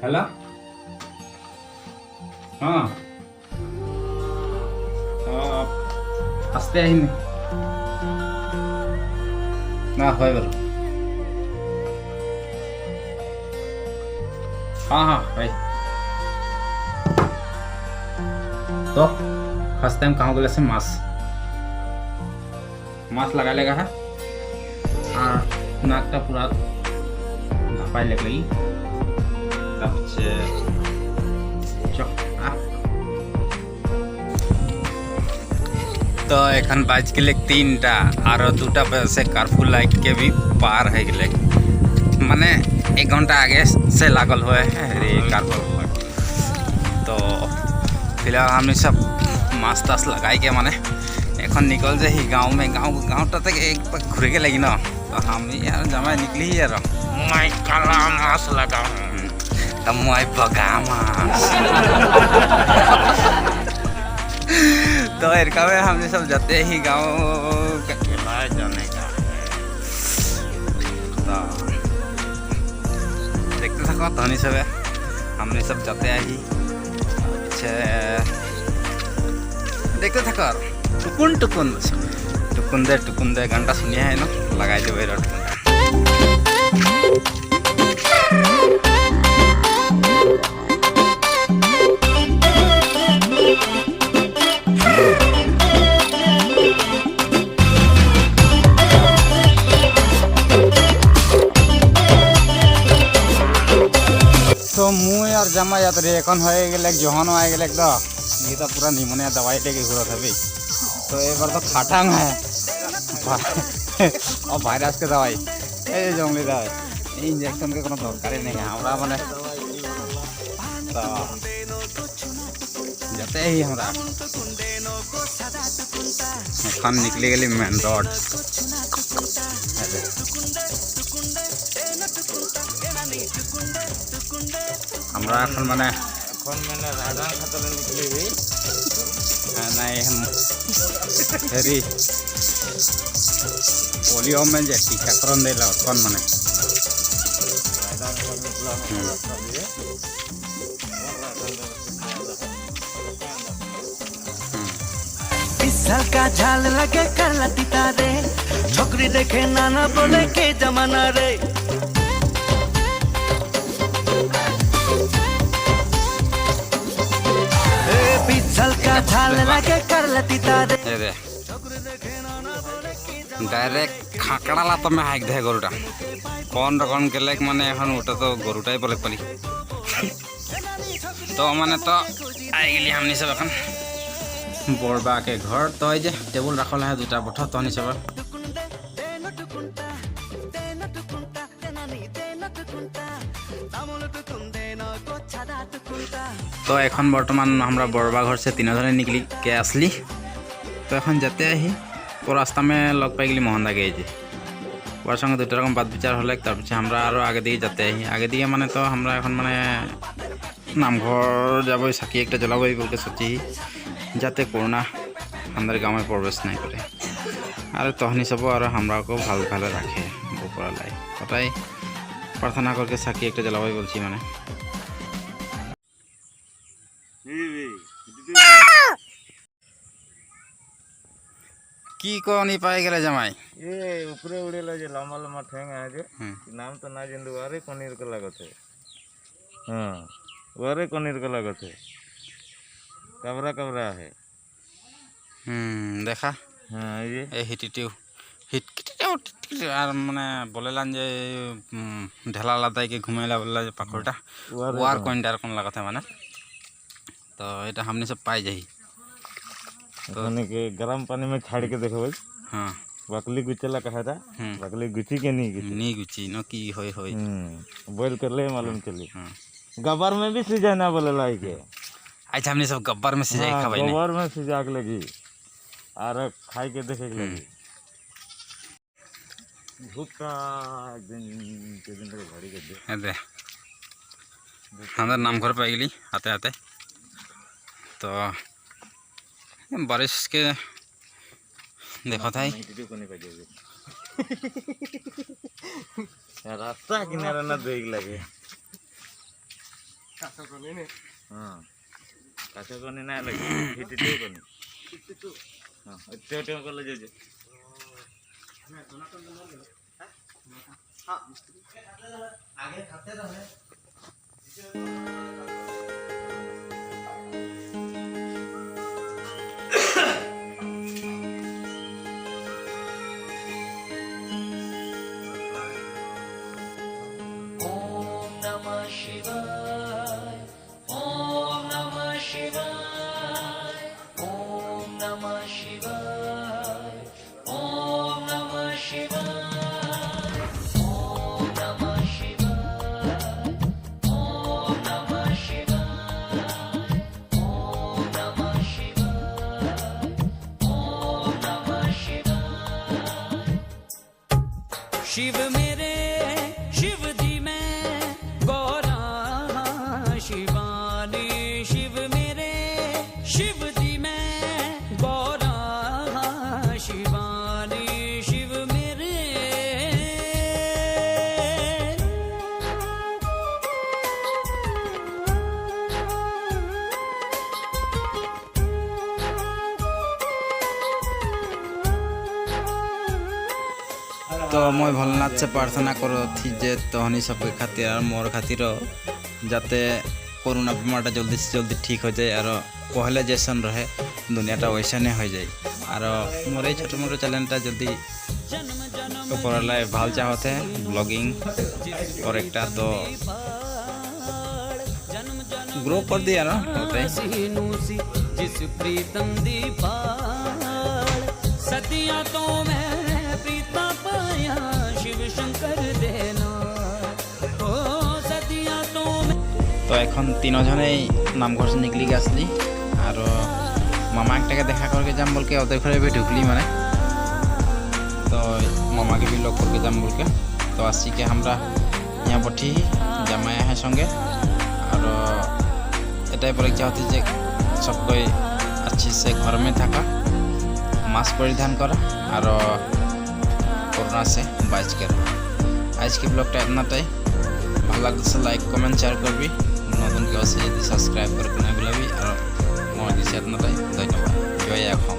Hello हाँ আসতে আহিনি না হয় বলো हाँ हाँ भाई तो फर्स्ट टाइम कहाँ गले से मास्क लगा लेगा है और नाक का पूरा घापाई लग लगी तब से तो एखन बाज गए 3टा और 2टा बजे से कर्फ्यू लाइट के भी पार है गए माने 1 घंटा आगे से लागल हुए है कर्फ्यू। तो फिलहाल हमने सब मास्क तास्क लगाई के माने एखन निकल जाए ही गाँव में गाँव तक एक बार घूरे के लगी ना। तो हम यार जमा निकली ही यार मैं काला मास्क लगा तो मैं बगा मास्क तो इरका में हमने सब जाते ही गाँव अकेला जाने का तो देखते थको धनी सब हमने सब जाते ही देखते थको टुकुन दे घंटा सुनिया है ना लगाई दे रोड तो मुँह यार जमा जात रे एन हो गए जहन आ गए तो ये तो पूरा निमोनिया दवाई लेके घूरत हबी। तो एक बार तो खाटांग है और वायरस के दवाई जंगली दवाई इंजेक्शन के कोनो दरकार नहीं है हमरा माने तो जाते ही हमरा एखन निकली गली मेन रोड हमरा एखन माने राधा खतरे निकली हुई नहीं हम हेरी पोलियो में जे टीकाकरण देला कौन माने साल का झाल लगे कर लतीता रे छोकरी देखे नाना बोले के जमाना रे का झाल लगे कर लतीता रे डायरेक्ट खाकड़ा ला तो मैं हाइक दे गरुटा कौन रकम के लाइक माने এখন ওটা তো গরুটাই বলে পালি तो माने तो आई गेली हमनी सब এখন बड़बा के घर तो जे टेबल रखल है 2टा बठ तो हमनी सब तो এখন বর্তমান আমরা बड़बा घर से 3 जने निकली के असली तो এখন जाते ही तो रास्ता में लग पाई गली मोहन दा गए ওর সঙ্গে 2টা রকম বাদ বিচার হলে তার পিছে আমরা আরো আগে দিকে যেতে ही आगे दिए माने तो আমরা এখন মানে নামঘর যাব সাকি একটা জ্বলাবই বলতে সত্যি যাতে করোনা আমাদের গ্রামে প্রবেশ নাই করে আর তহনি সব আর আমরা को ভালো ভালো রাখে উপর লাই ওটাই প্রার্থনা করকে সাকি একটা জ্বলাবই বলছি মানে की कोनी पाई गले जमाई ये ऊपरे उड़ेला जे लंबा लंबा ठेंगा है जे नाम तो ना जंदू वारे कोनीर के लागत है हां वारे कोनीर के लागत है कबरा कबरा है देखा हां ये ए हिटिटिव আর মানে বলেলাম যে ঢেলা লাদাই के घुमेला बोला जे पाखोटा वार कोइंडार कोन लागत है माने तो এটা हमने सब पाई जाई तो के गरम पानी में छाड़ के देखो हां बकली गुचला कहा था बकली गुची के नहीं गुची न की होय बोल कर ले मालूम चली गब्बर में भी सीजा ना बोले लाई के आज हमने सब गब्बर में सीजा खा भाई गब्बर में सीजा के लगी और खाई के देखे के लगी भूखा दिन के दिन तो घड़ी के दे हमारा नाम घर पे गली आते आते तो बारिश के देखो था रास्ता किनारा ना देख लगे হ্যাঁ কাছে কনি না লাগে হিটিতেও কনি হ্যাঁ টেও করলে যে आगे खाते रहे Om Namah Shivaya. Om Namah Shivaya. Om Namah Shivaya. Om Namah Shivaya. Om Namah Shivaya. Om Namah Shivaya. Om Namah Shivaya. Om Namah Shivaya. Shiv मेरे शिव दी मैं गौरा शिवानी शिव मेरे शिव दी मैं गौरा शिवानी शिव मेरे तो मैं भोलेनाथ से प्रार्थना करो थी जे तहनी सबके खातिर और मोर खातिर जाते कोरोना बीमारटा जल्दी से जल्दी ठीक हो जाए और पहले जैसन रहे दुनियाटा वैसा नहीं हो जाए और मोर ये छोटो मोटो चैनलटा जल्दी ऊपर भाल चाहते हैं ब्लॉगिंग और एक तो ग्रो कर दिया ना होते जिस प्रीतम दीपाल सतिया तो मैं प्रीता पाया शिव शंकर देना ओ सतिया तो मैं तो एखन तीनों जने नामघर से निकली के आसली और मामा एकटाके देखा करके जाम बोल के ओদের घरे भी ढुकली माने तो मामा के भी लोग करके जाम बोल के तो आसी के हमरा यहाँ बैठी जमाया है संगे और एटाई पर चाहती जे सब कोई अच्छी से घर में थाका मास्क परिधान करा और कोरोना से बच कर आज के ब्लॉगटा इतनाटाई ভালো লাগছে লাইক কমেন্ট শেয়ার করবি নতুন কেউ আছে যদি সাবস্ক্রাইব করে না ভুলবি আর মই দিছে ইতনাটাই ধন্যবাদ জয় এখন।